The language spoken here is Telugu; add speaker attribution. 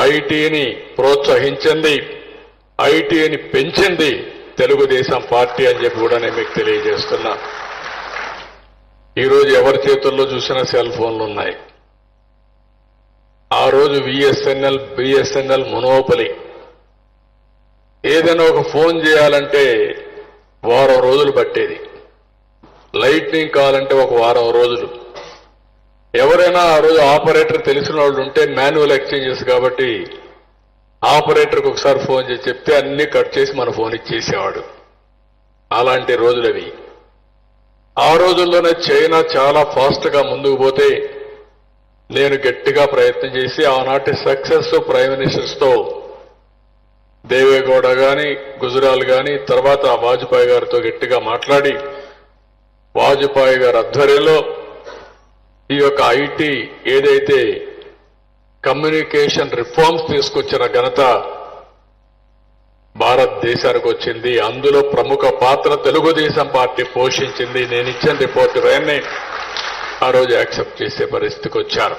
Speaker 1: ఐటీని ప్రోత్సహించింది, ఐటీని పెంచింది తెలుగుదేశం పార్టీ అని చెప్పి కూడా నేను మీకు తెలియజేస్తున్నా. ఈరోజు ఎవరి చేతుల్లో చూసినా సెల్ ఫోన్లు ఉన్నాయి. ఆ రోజు బిఎస్ఎన్ఎల్ మొనోపలి. ఏదైనా ఒక ఫోన్ చేయాలంటే వారం రోజులు పట్టేది, లైట్నింగ్ కావాలంటే ఒక వారం రోజులు. ఎవరైనా ఆ రోజు ఆపరేటర్ తెలిసిన వాళ్ళు ఉంటే మాన్యువల్ ఎక్స్చేంజెస్ కాబట్టి ఆపరేటర్కి ఒకసారి ఫోన్ చేసి చెప్తే అన్ని కట్ చేసి మన ఫోన్ ఇచ్చేసేవాడు. అలాంటి రోజులవి. ఆ రోజుల్లోనే చైనా చాలా ఫాస్ట్గా ముందుకు పోతే నేను గట్టిగా ప్రయత్నం చేసి ఆనాటి సక్సెస్ ప్రైమ్ మినిస్టర్స్తో దేవేగౌడ గాని గుజరాల్ గాని తర్వాత వాజ్పేయి గారితో గట్టిగా మాట్లాడి వాజ్పేయి గారి ఆధ్వర్యంలో ఈ యొక్క ఐటీ ఏదైతే కమ్యూనికేషన్ రిఫార్మ్స్ తీసుకొచ్చిన ఘనత భారతదేశానికి వచ్చింది. అందులో ప్రముఖ పాత్ర తెలుగుదేశం పార్టీ పోషించింది. నేను ఇచ్చిన రిపోర్ట్ వెంటనే ఆ రోజు యాక్సెప్ట్ చేసే పరిస్థితికి వచ్చారు.